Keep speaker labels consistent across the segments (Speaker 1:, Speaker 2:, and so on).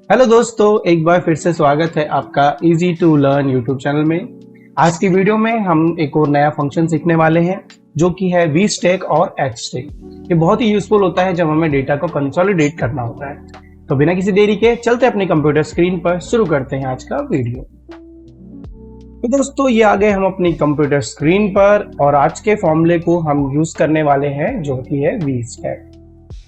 Speaker 1: Hello दोस्तों, एक बार फिर से स्वागत है आपका easy to learn YouTube channel में। आज की वीडियो में हम एक और नया फंक्शन सीखने वाले हैं जो कि है वी स्टैक और एच स्टैक। ये बहुत ही यूजफुल होता है जब हमें डेटा को कंसोलिडेट करना होता है। तो बिना किसी देरी के चलते अपने कंप्यूटर स्क्रीन पर शुरू करते हैं आज का वीडियो। तो दोस्तों, ये आ गए हम अपनी कंप्यूटर स्क्रीन पर और आज के फॉर्मूले को हम यूज करने वाले हैं जो कि है वी स्टैक।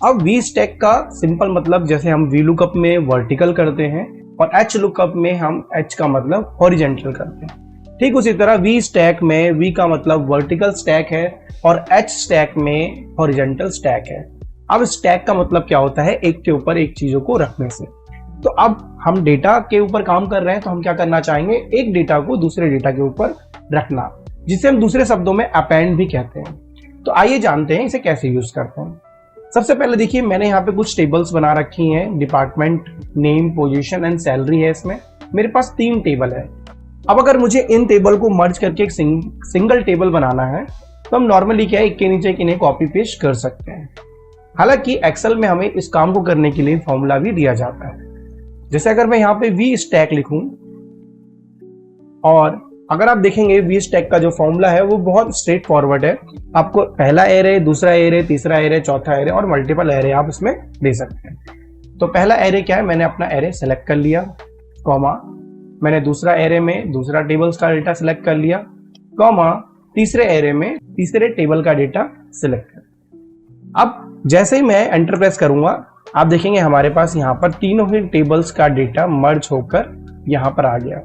Speaker 1: अब वी स्टैक का सिंपल मतलब जैसे हम वी लुकअप में वर्टिकल करते हैं और एच लुकअप में हम एच का मतलब हॉरिजेंटल करते हैं, ठीक उसी तरह वी स्टैक में वी का मतलब वर्टिकल स्टैक है और एच स्टैक में हॉरिजेंटल स्टैक है। अब स्टैक का मतलब क्या होता है? एक के ऊपर एक चीजों को रखने से। तो अब हम डेटा के ऊपर काम कर रहे हैं तो हम क्या करना चाहेंगे? एक डेटा को दूसरे डेटा के ऊपर रखना, जिसे हम दूसरे शब्दों में अपेंड भी कहते हैं। तो आइए जानते हैं इसे कैसे यूज करते हैं। सबसे पहले देखिए, मैंने यहाँ पे कुछ टेबल्स बना रखी हैं। Department, name, position and salary है। इसमें मेरे पास 3 टेबल है। अब अगर मुझे इन टेबल को मर्ज करके एक सिंगल टेबल बनाना है तो हम नॉर्मली क्या है, एक के नीचे एक इन्हें कॉपी पेस्ट कर सकते हैं। हालांकि एक्सेल में हमें इस काम को करने के लिए फॉर्मूला भी दिया जाता है। जैसे अगर मैं यहाँ पे वी स्टैक लिखूं और अगर आप देखेंगे वी स्टैक का जो फॉर्मूला है वो बहुत स्ट्रेट फॉरवर्ड है। आपको पहला एरे, दूसरा एरे, तीसरा एरे, चौथा एरे और मल्टीपल एरे आप इसमें दे सकते हैं। तो पहला एरे क्या है, मैंने अपना एरे सेलेक्ट कर लिया, कॉमा, मैंने दूसरा एरे में दूसरा टेबल्स का डेटा सेलेक्ट कर लिया, कॉमा, तीसरे एरे में तीसरे टेबल का डेटा सेलेक्ट कर। अब जैसे ही मैं एंटर प्रेस करूंगा आप देखेंगे हमारे पास यहाँ पर तीनों ही टेबल्स का डेटा मर्ज होकर यहाँ पर आ गया।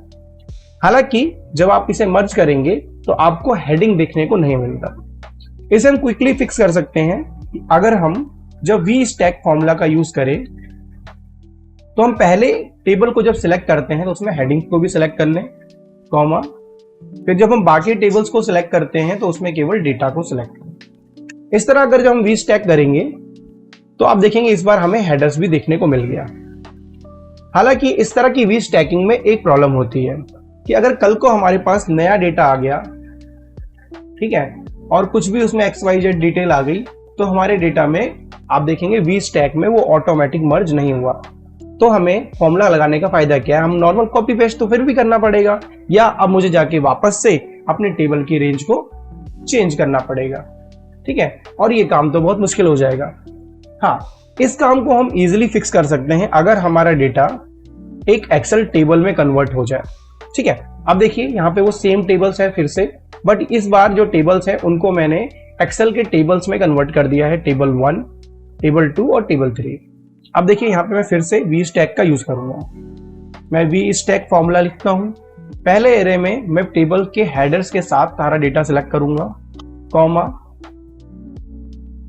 Speaker 1: हालांकि जब आप इसे मर्ज करेंगे तो आपको हेडिंग देखने को नहीं मिलता। इसे हम क्विकली फिक्स कर सकते हैं कि अगर हम जब वी स्टैक फॉर्मूला का यूज करें तो हम पहले टेबल को जब सिलेक्ट करते हैं तो उसमें हेडिंग को भी सिलेक्ट कर लें, कॉमा, फिर जब हम बाकी टेबल्स को सिलेक्ट करते हैं तो उसमें केवल डेटा को सिलेक्ट करें। इस तरह अगर जब हम वी स्टैक करेंगे तो आप देखेंगे इस बार हमें हेडर्स भी देखने को मिल गया। हालांकि इस तरह की वी स्टैकिंग में एक प्रॉब्लम होती है कि अगर कल को हमारे पास नया डेटा आ गया, ठीक है, और कुछ भी उसमें XYZ डिटेल आ गई तो हमारे डेटा में आप देखेंगे वी स्टैक में वो ऑटोमेटिक मर्ज नहीं हुआ। तो हमें फॉर्मूला लगाने का फायदा क्या है? हम नॉर्मल कॉपी पेस्ट तो फिर भी करना पड़ेगा, या अब मुझे जाके वापस से अपने टेबल की रेंज को चेंज करना पड़ेगा, ठीक है, और ये काम तो बहुत मुश्किल हो जाएगा। हाँ, इस काम को हम इजिली फिक्स कर सकते हैं अगर हमारा डेटा एक एक्सेल टेबल में कन्वर्ट हो जाए, ठीक है। अब देखिए यहाँ पे वो सेम टेबल्स है फिर से, बट इस बार जो टेबल्स है उनको मैंने एक्सेल के टेबल्स में कन्वर्ट कर दिया है, टेबल 1, टेबल 2 और टेबल 3। अब देखिए यहाँ पे मैं फिर से वी स्टैक का यूज करूंगा। मैं वी स्टैक फॉर्मूला लिखता हूँ। पहले एरे में मैं टेबल के हेडर्स के साथ सारा डेटा सिलेक्ट करूंगा, कॉमा,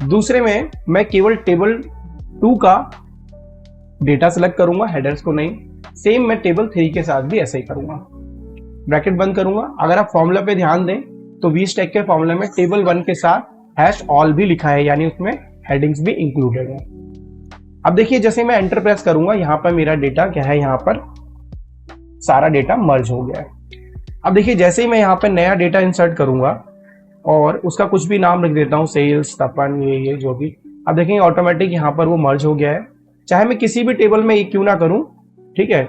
Speaker 1: दूसरे में मैं केवल टेबल 2 का डेटा सिलेक्ट करूंगा, हेडर्स को नहीं। सेम मैं टेबल 3 के साथ भी ऐसे ही करूंगा, ब्रैकेट बंद करूंगा। अगर आप फॉर्मूला पे ध्यान दें तो वी स्टैक के फॉर्मूला में टेबल 1 के साथ हैश ऑल भी लिखा है, यानी उसमें हेडिंग्स भी इंक्लूडेड है। अब देखिए जैसे मैं एंटर प्रेस करूंगा यहाँ पर मेरा डेटा क्या है, यहाँ पर सारा डेटा मर्ज हो गया है। अब देखिए जैसे ही मैं यहाँ पर नया डेटा इंसर्ट करूंगा और उसका कुछ भी नाम लिख देता हूँ, सेल्स, तपन, ये जो भी, अब देखेंगे ऑटोमेटिक यहाँ पर वो मर्ज हो गया है। चाहे मैं किसी भी टेबल में क्यों ना करूं, ठीक है,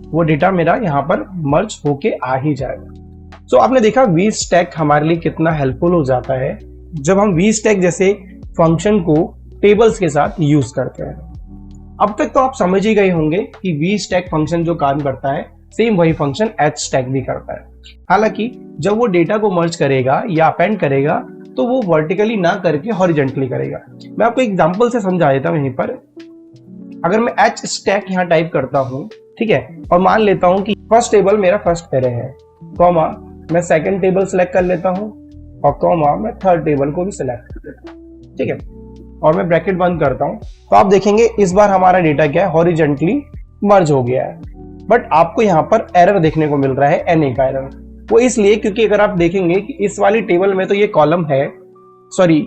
Speaker 1: वो डेटा मेरा यहाँ पर मर्ज होके आ ही जाएगा। सो आपने देखा वी स्टैक हमारे लिए कितना हेल्पफुल हो जाता है जब हम वी स्टैक जैसे फंक्शन को टेबल्स के साथ यूज करते हैं। अब तक तो आप समझ ही गए होंगे कि वी स्टैक फंक्शन जो काम करता है सेम वही फंक्शन एच स्टैक भी करता है। हालांकि जब वो डेटा को मर्ज करेगा या अपेंड करेगा तो वो वर्टिकली ना करके हॉरिजेंटली करेगा। मैं आपको एग्जांपल से समझा देता हूं। यहीं पर अगर मैं एच स्टैक यहाँ टाइप करता हूँ, ठीक है, और मान लेता हूँ कि फर्स्ट टेबल मेरा फर्स्ट एरे है, कॉमा, मैं सेकंड टेबल सेलेक्ट कर लेता हूँ और कॉमा, मैं थर्ड टेबल को भी सिलेक्ट कर लेता हूँ, ठीक है, और मैं ब्रैकेट बंद करता हूँ। तो आप देखेंगे इस बार हमारा डेटा क्या है, हॉरिजेंटली मर्ज हो गया है। बट आपको यहाँ पर एरर देखने को मिल रहा है, NA का एरर। वो इसलिए क्योंकि अगर आप देखेंगे कि इस वाली टेबल में तो ये कॉलम है, सॉरी,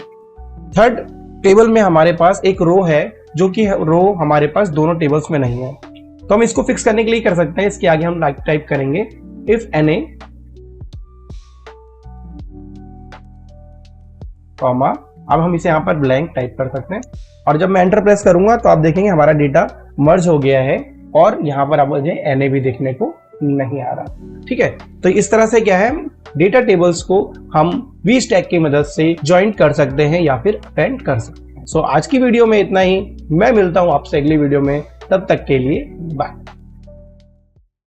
Speaker 1: थर्ड टेबल में हमारे पास एक रो है जो कि रो हमारे पास दोनों टेबल्स में नहीं है। तो हम इसको फिक्स करने के लिए कर सकते हैं, इसके आगे हम टाइप करेंगे इफ NA, कॉमा, अब हम इसे यहाँ पर ब्लैंक टाइप कर सकते हैं और जब मैं एंटर प्रेस करूंगा तो आप देखेंगे हमारा डेटा मर्ज हो गया है और यहाँ पर अब मुझे NA भी देखने को नहीं आ रहा। ठीक है, तो इस तरह से क्या है, डेटा टेबल्स को हम VStack की मदद से ज्वाइंट कर सकते हैं या फिर अपेंड कर सकते हैं। सो आज की वीडियो में इतना ही, मैं मिलता हूं आपसे अगली वीडियो में, तब तक के लिए बाय।